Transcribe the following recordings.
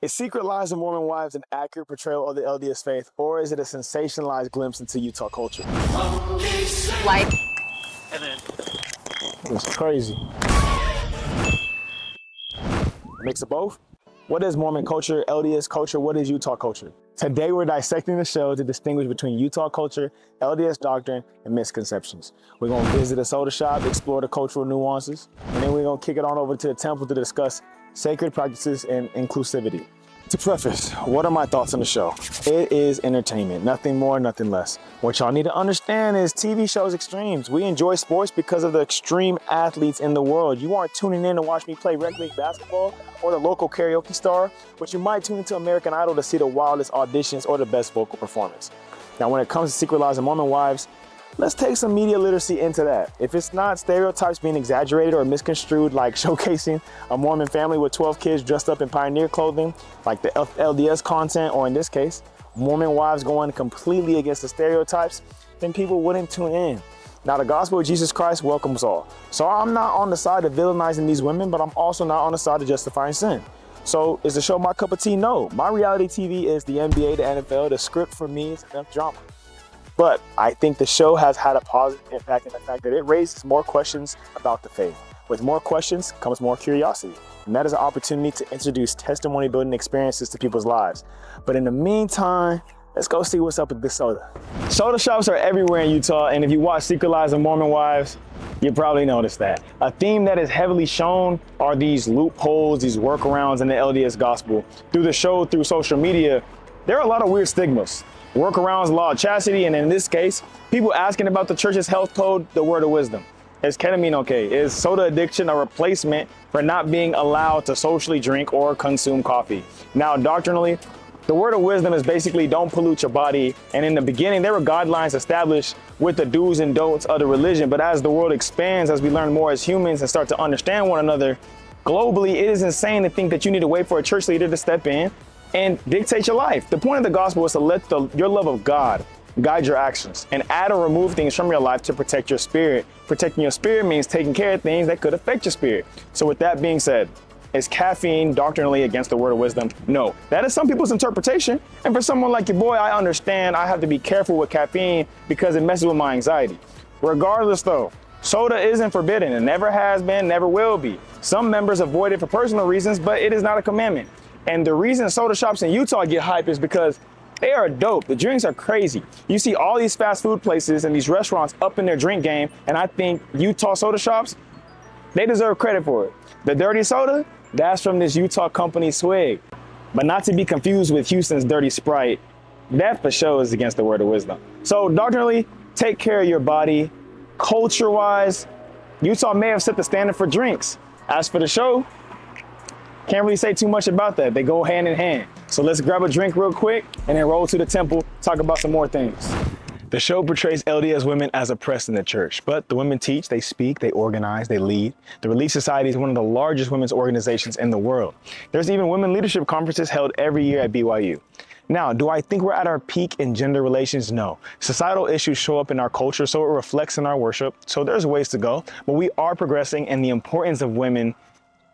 Is Secret Lives of Mormon Wives an accurate portrayal of the LDS faith, or is it a sensationalized glimpse into Utah culture? Like, And then It's crazy. Mix of both? What is Mormon culture, LDS culture? What is Utah culture? Today we're dissecting the show to distinguish between Utah culture, LDS doctrine, and misconceptions. We're gonna visit a soda shop, explore the cultural nuances, and then we're gonna kick it on over to the temple to discuss sacred practices and inclusivity. To preface, what are my thoughts on the show? It is entertainment, nothing more, nothing less. What y'all need to understand is TV shows extremes. We enjoy sports because of the extreme athletes in the world. You aren't tuning in to watch me play rec league basketball or the local karaoke star, but you might tune into American Idol to see the wildest auditions or the best vocal performance. Now, when it comes to Secret Lives of Mormon Wives, let's take some media literacy into that. If it's not stereotypes being exaggerated or misconstrued, like showcasing a Mormon family with 12 kids dressed up in pioneer clothing, like the LDS content, or in this case, Mormon wives going completely against the stereotypes, then people wouldn't tune in. Now, the gospel of Jesus Christ welcomes all. So I'm not on the side of villainizing these women, but I'm also not on the side of justifying sin. So is the show my cup of tea? No. My reality TV is the NBA, the NFL. The script for me is enough drama. But I think the show has had a positive impact in the fact that it raises more questions about the faith. With more questions comes more curiosity. And that is an opportunity to introduce testimony building experiences to people's lives. But in the meantime, let's go see what's up with this soda. Soda shops are everywhere in Utah, and if you watch Secret Lives of Mormon Wives, you probably noticed that. A theme that is heavily shown are these loopholes, these workarounds in the LDS gospel. Through the show, through social media, there are a lot of weird stigmas. Workarounds, law of chastity, and in this case, people asking about the church's health code, the word of wisdom. Is ketamine okay? Is soda addiction a replacement for not being allowed to socially drink or consume coffee? Now, doctrinally, the word of wisdom is basically don't pollute your body. And in the beginning, there were guidelines established with the do's and don'ts of the religion. But as the world expands, as we learn more as humans and start to understand one another, globally, it is insane to think that you need to wait for a church leader to step in and dictate your life. The point of the gospel is to let your love of God guide your actions and add or remove things from your life to protect your spirit. Protecting your spirit means taking care of things that could affect your spirit. So with that being said, is caffeine doctrinally against the word of wisdom? No. That is some people's interpretation. And for someone like your boy, I understand I have to be careful with caffeine because it messes with my anxiety. Regardless though, soda isn't forbidden. It never has been, never will be. Some members avoid it for personal reasons, but it is not a commandment. And the reason soda shops in Utah get hype is because they are dope. The drinks are crazy. You see all these fast food places and these restaurants up in their drink game, and I think Utah soda shops, they deserve credit for it. The dirty soda, that's from this Utah company Swig. But not to be confused with Houston's Dirty Sprite. That for sure is against the word of wisdom. So doctrinally, take care of your body. Culture-wise, Utah may have set the standard for drinks. As for the show, can't really say too much about that. They go hand in hand. So let's grab a drink real quick and then roll to the temple, talk about some more things. The show portrays LDS women as oppressed in the church, but the women teach, they speak, they organize, they lead. The Relief Society is one of the largest women's organizations in the world. There's even women leadership conferences held every year at BYU. Now, do I think we're at our peak in gender relations? No. Societal issues show up in our culture, so it reflects in our worship. So there's ways to go, but we are progressing, and the importance of women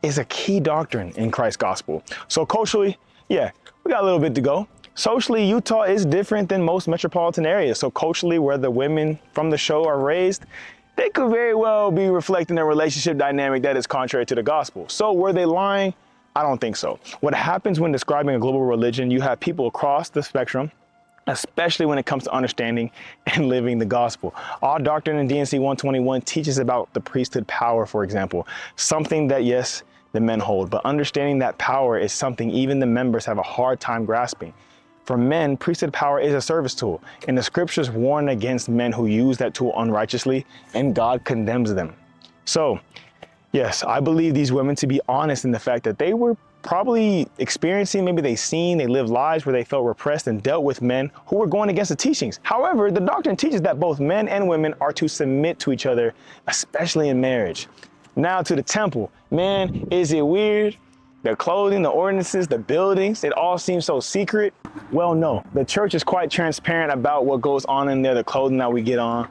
is a key doctrine in Christ's gospel. So culturally, yeah, we got a little bit to go. Socially, Utah is different than most metropolitan areas. So culturally, where the women from the show are raised, they could very well be reflecting a relationship dynamic that is contrary to the gospel. So were they lying? I don't think so. What happens when describing a global religion, you have people across the spectrum, especially when it comes to understanding and living the gospel. All doctrine in D&C 121 teaches about the priesthood power, for example, something that, yes, the men hold, but understanding that power is something even the members have a hard time grasping. For men, priesthood power is a service tool, and the scriptures warn against men who use that tool unrighteously, and God condemns them. So, yes, I believe these women to be honest in the fact that they were probably experiencing, maybe they lived lives where they felt repressed and dealt with men who were going against the teachings. However, the doctrine teaches that both men and women are to submit to each other, especially in marriage. Now to the temple. Man, is it weird? The clothing, the ordinances, the buildings, it all seems so secret. Well, no, the church is quite transparent about what goes on in there, the clothing that we get on.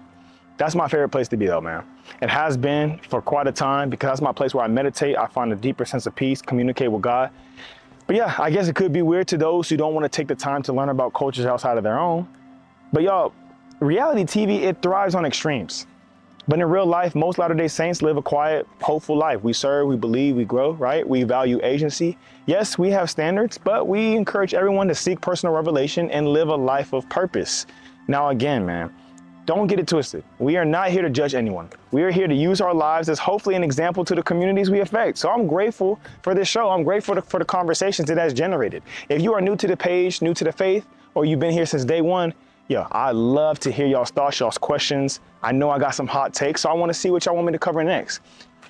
That's my favorite place to be though, man. It has been for quite a time because that's my place where I meditate. I find a deeper sense of peace, communicate with God. But yeah, I guess it could be weird to those who don't want to take the time to learn about cultures outside of their own. But y'all, reality TV, it thrives on extremes. But in real life, most Latter-day Saints live a quiet, hopeful life. We serve, we believe, we grow, right? We value agency. Yes, we have standards, but we encourage everyone to seek personal revelation and live a life of purpose. Now again, man, don't get it twisted. We are not here to judge anyone. We are here to use our lives as hopefully an example to the communities we affect. So I'm grateful for this show. I'm grateful for the conversations it has generated. If you are new to the page, new to the faith, or you've been here since day one, yeah, I love to hear y'all's thoughts, y'all's questions. I know I got some hot takes, so I want to see what y'all want me to cover next.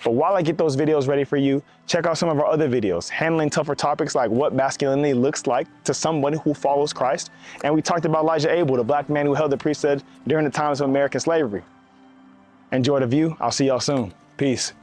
But while I get those videos ready for you, check out some of our other videos, handling tougher topics like what masculinity looks like to somebody who follows Christ. And we talked about Elijah Abel, the black man who held the priesthood during the times of American slavery. Enjoy the view. I'll see y'all soon. Peace.